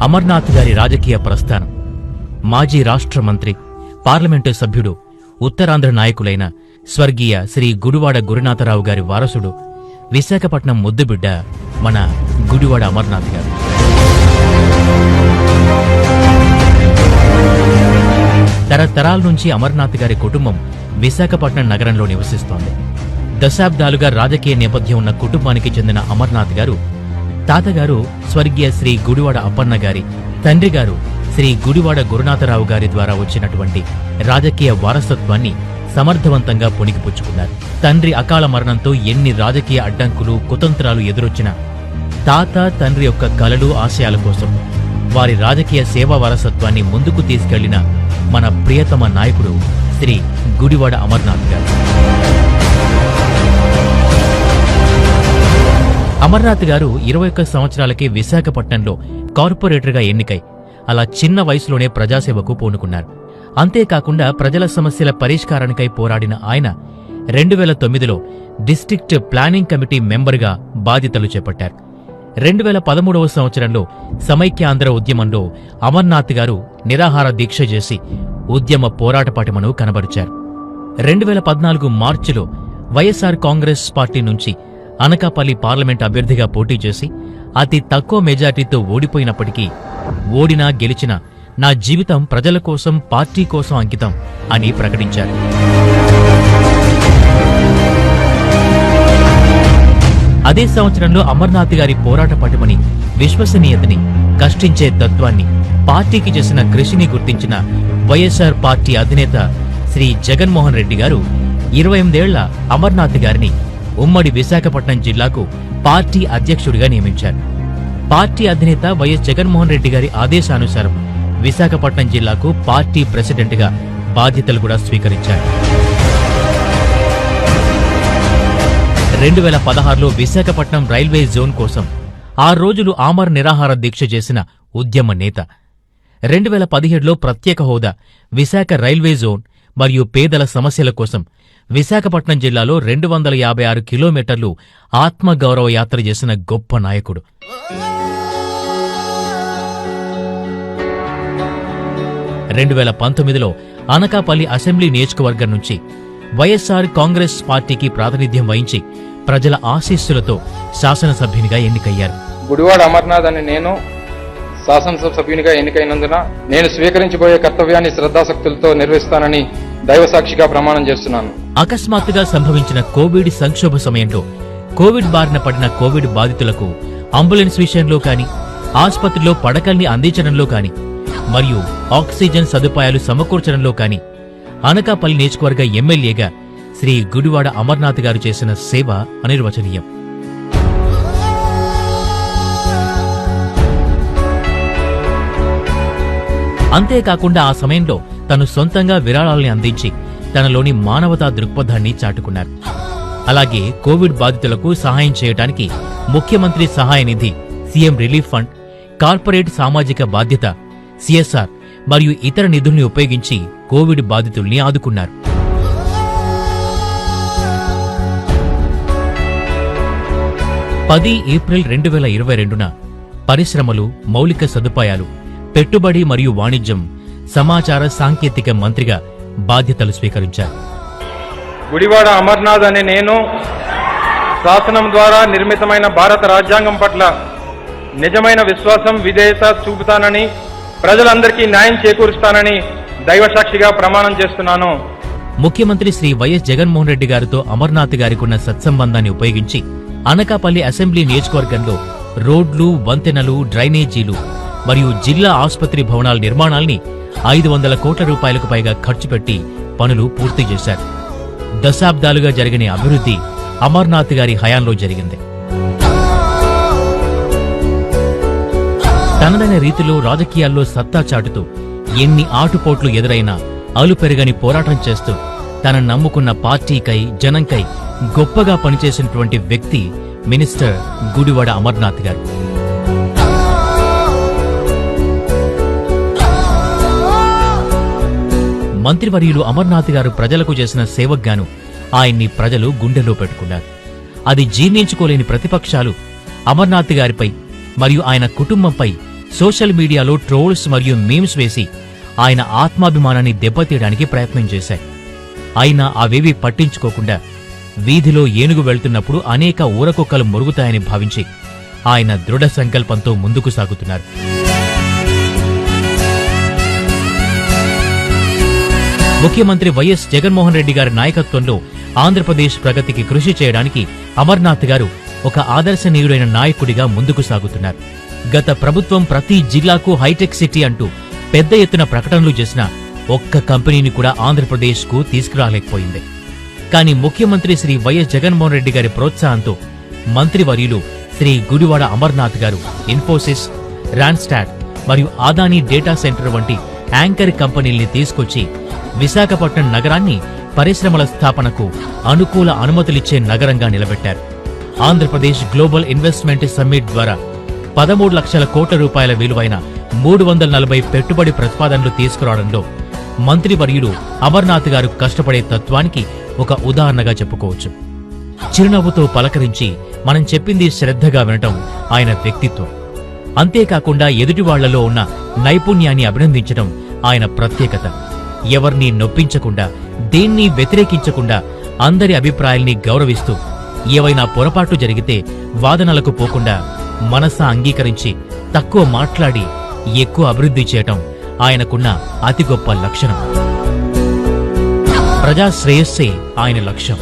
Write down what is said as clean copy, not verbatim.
అమర్నాథ్ గారి రాజకీయ ప్రస్థానం. మాజీ రాష్ట్ర మంత్రి, పార్లమెంటు సభ్యుడు, ఉత్తరాంధ్ర నాయకులైన స్వర్గీయ శ్రీ గుడివాడ గురునాథరావు గారి వారసుడు, విశాఖపట్నం ముద్దుబిడ్డ మన గుడివాడ అమర్నాథ్ గారు. తరతరాల నుంచి అమర్నాథ్ గారి కుటుంబం విశాఖపట్నం నగరంలో నివసిస్తోంది. దశాబ్దాలుగా రాజకీయ నేపథ్యం ఉన్న కుటుంబానికి చెందిన అమర్నాథ్ గారు తాతగారు స్వర్గీయ శ్రీ గుడివాడ అప్పన్న గారి, తండ్రి గారు శ్రీ గుడివాడ గురునాథరావు గారి ద్వారా వచ్చినటువంటి రాజకీయ వారసత్వాన్ని సమర్థవంతంగా పుణికిపుచ్చుకున్నారు. తండ్రి అకాల మరణంతో ఎన్ని రాజకీయ అడ్డంకులు, కుతంత్రాలు ఎదురొచ్చినా తాత, తండ్రి యొక్క కలలు, ఆశయాల కోసం వారి రాజకీయ సేవా వారసత్వాన్ని ముందుకు తీసుకెళ్లిన మన ప్రియతమ నాయకుడు శ్రీ గుడివాడ అమర్నాథ్ గారు. అమర్నాథ్ గారు 21 సంవత్సరాలకే విశాఖపట్నంలో కార్పొరేటర్గా ఎన్నికై అలా చిన్న వయసులోనే ప్రజాసేవకు పూనుకున్నారు. అంతేకాకుండా ప్రజల సమస్యల పరిష్కారానికై పోరాడిన ఆయన 2009లో డిస్ట్రిక్ట్ ప్లానింగ్ కమిటీ మెంబర్గా బాధ్యతలు చేపట్టారు. 2013వ సంవత్సరంలో సమైక్యాంధ్ర ఉద్యమంలో అమర్నాథ్ గారు నిరాహార దీక్ష చేసి ఉద్యమ పోరాట పటిమను కనబరిచారు. 2014 మార్చిలో వైఎస్ఆర్ కాంగ్రెస్ పార్టీ నుంచి అనకాపల్లి పార్లమెంట్ అభ్యర్థిగా పోటీ చేసి అతి తక్కువ మెజార్టీతో ఓడిపోయినప్పటికీ ఓడినా గెలిచినా నా జీవితం ప్రజల కోసం, పార్టీ కోసం అంకితం అని ప్రకటించారు. అదే సంవత్సరంలో అమర్నాథ్ గారి పోరాట పటిమని, విశ్వసనీయతని, కష్టించే తత్వాన్ని, పార్టీకి చేసిన కృషిని గుర్తించిన వైఎస్ఆర్ పార్టీ అధినేత శ్రీ జగన్మోహన్ రెడ్డి గారు 28 ఏళ్ల అమర్నాథ్ గారిని ఉమ్మడి విశాఖపట్నం జిల్లాకు పార్టీ అధ్యక్షుడిగా నియమించారు. పార్టీ అధినేత వైఎస్ జగన్మోహన్ రెడ్డి గారి ఆదేశానుసారం విశాఖపట్నం జిల్లాకు పార్టీ ప్రెసిడెంట్గా బాధ్యతలు కూడా స్వీకరించారు. 2016లో విశాఖపట్నం రైల్వే జోన్ కోసం 6 రోజులు ఆమర నిరాహార దీక్ష చేసిన ఉద్యమ నేత. 2017లో ప్రత్యేక హోదా, విశాఖ రైల్వే జోన్ మరియు పేదల సమస్యల కోసం విశాఖపట్నం జిల్లాలో 256 కిలోమీటర్లు ఆత్మగౌరవ యాత్ర చేసిన గొప్ప నాయకుడు. 2019లో అనకాపల్లి అసెంబ్లీ నియోజకవర్గం నుంచి వైఎస్ఆర్ కాంగ్రెస్ పార్టీకి ప్రాతినిధ్యం వహించి ప్రజల ఆశీస్సులతో శాసనసభ్యునిగా ఎన్నికయ్యారు. గుడివాడ అమర్నాథ్ అని నేను శాసనసభ సభ్యునిగా ఎన్నికైనందున నేను స్వీకరించబోయే కర్తవ్యాన్ని శ్రద్ధాశక్తులతో నిర్వహిస్తానని దైవసాక్షిగా ప్రమాణం చేస్తున్నాను. అకస్మాత్తుగా సంభవించిన కోవిడ్ సంక్షోభ సమయంలో కోవిడ్ బారిన పడిన కోవిడ్ బాధితులకు అంబులెన్స్ విషయంలో కాని, ఆసుపత్రిలో పడకల్ని అందించడంలో కాని, మరియు ఆక్సిజన్ సదుపాయాలు సమకూర్చడంలో కాని అనకాపల్లి నియోజకవర్గ ఎమ్మెల్యేగా శ్రీ గుడివాడ అమర్నాథ్ గారు చేసిన సేవ అనిర్వచనీయం. అంతేకాకుండా ఆ సమయంలో తను సొంతంగా విరాళాల్ని అందించి తనలోని మానవతా దృక్పథాన్ని చాటుకున్నారు. అలాగే కోవిడ్ బాధితులకు సహాయం చేయడానికి ముఖ్యమంత్రి సహాయ నిధి, సీఎం రిలీఫ్ ఫండ్, కార్పొరేట్ సామాజిక బాధ్యత, సిఎస్ఆర్ మరియు ఇతర నిధుల్ని ఉపయోగించి కోవిడ్ బాధితుల్ని ఆదుకున్నారు. ఏప్రిల్ 2022న పరిశ్రమలు, మౌలిక సదుపాయాలు, పెట్టుబడి మరియు వాణిజ్యం, సమాచార సాంకేతిక మంత్రిగా బాధ్యతలు స్వీకరించారు. గుడివాడ అమర్నాథ్ అనే నేను శాసనం ద్వారా నిర్మితమైన భారత రాజ్యాంగం పట్ల నిజమైన విశ్వాసం, విధేయత చూపుతానని, ప్రజలందరికీ న్యాయం చేకూరుస్తానని దైవసాక్షిగా ప్రమాణం చేస్తున్నాను. ముఖ్యమంత్రి శ్రీ వైఎస్ జగన్మోహన్ రెడ్డి గారితో అమర్నాథ్ గారికున్న సత్సంబంధాన్ని ఉపయోగించి అనకాపల్లి అసెంబ్లీ నియోజకవర్గంలో రోడ్లు, వంతెనలు, డ్రైనేజీలు మరియు జిల్లా ఆసుపత్రి భవనాల నిర్మాణాల్ని 500 కోట్ల రూపాయలకు పైగా ఖర్చు పెట్టి పనులు పూర్తి చేశారు. దశాబ్దాలుగా జరిగిన అభివృద్ధి అమర్నాథ్ గారి హయాంలో జరిగింది. తనదైన రీతిలో రాజకీయాల్లో సత్తా చాటుతూ ఎన్ని ఆటుపోట్లు ఎదురైనా అలుపెరగని పోరాటం చేస్తూ తన నమ్ముకున్న పార్టీకై, జనంకై గొప్పగా పనిచేసినటువంటి వ్యక్తి మినిస్టర్ గుడివాడ అమర్నాథ్ గారు. మంత్రివర్యులు అమర్నాథ్ గారు ప్రజలకు చేసిన సేవగ్గాను ఆయన్ని ప్రజలు గుండెల్లో పెట్టుకున్నారు. అది జీర్ణించుకోలేని ప్రతిపక్షాలు అమర్నాథ్ గారిపై మరియు ఆయన కుటుంబంపై సోషల్ మీడియాలో ట్రోల్స్ మరియు మీమ్స్ వేసి ఆయన ఆత్మాభిమానాన్ని దెబ్బతీయడానికి ప్రయత్నం చేశాయి. అయినా అవేవీ పట్టించుకోకుండా వీధిలో ఏనుగు వెళ్తున్నప్పుడు అనేక ఊరకుక్కలు మురుగుతాయని భావించి ఆయన దృఢ సంకల్పంతో ముందుకు సాగుతున్నారు. ముఖ్యమంత్రి వైఎస్ జగన్మోహన్ రెడ్డి గారి నాయకత్వంలో ఆంధ్రప్రదేశ్ ప్రగతికి కృషి చేయడానికి అమర్నాథ్ గారు ఒక ఆదర్శనీయుడైన నాయకుడిగా ముందుకు సాగుతున్నారు. గత ప్రభుత్వం ప్రతి జిల్లాకు హైటెక్ సిటీ అంటూ పెద్ద ఎత్తున ప్రకటనలు చేసినా ఒక్క కంపెనీని కూడా ఆంధ్రప్రదేశ్కు తీసుకురాలేకపోయింది. కానీ ముఖ్యమంత్రి శ్రీ వైఎస్ జగన్మోహన్ రెడ్డి గారి ప్రోత్సాహంతో మంత్రివర్యులు శ్రీ గుడివాడ అమర్నాథ్ గారు ఇన్ఫోసిస్, రాన్స్టాడ్ మరియు అదానీ డేటా సెంటర్ వంటి యాంకర్ కంపెనీల్ని తీసుకొచ్చి విశాఖపట్నం నగరాన్ని పరిశ్రమల స్థాపనకు అనుకూల అనుమతులిచ్చే నగరంగా నిలబెట్టారు. ఆంధ్రప్రదేశ్ గ్లోబల్ ఇన్వెస్ట్మెంట్ సమ్మిట్ ద్వారా 13 లక్షల కోట్ల రూపాయల విలువైన 340 పెట్టుబడి ప్రతిపాదనలు తీసుకురావడంలో మంత్రివర్యులు అమర్నాథ్ గారు కష్టపడే తత్వానికి ఒక ఉదాహరణగా చెప్పుకోవచ్చు. చిరునవ్వుతో పలకరించి మనం చెప్పింది శ్రద్ధగా వినటం ఆయన వ్యక్తిత్వం. అంతేకాకుండా ఎదుటివాళ్లలో ఉన్న నైపుణ్యాన్ని అభినందించడం ఆయన ప్రత్యేకత. ఎవర్నీ నొప్పించకుండా, దేన్ని వ్యతిరేకించకుండా అందరి అభిప్రాయాల్ని గౌరవిస్తూ ఏవైనా పొరపాటు జరిగితే వాదనలకు పోకుండా మనసా అంగీకరించి తక్కువ మాట్లాడి ఎక్కువ అభివృద్ధి చేయటం ఆయనకున్న అతి గొప్ప లక్షణం. ప్రజా శ్రేయస్సే ఆయన లక్ష్యం.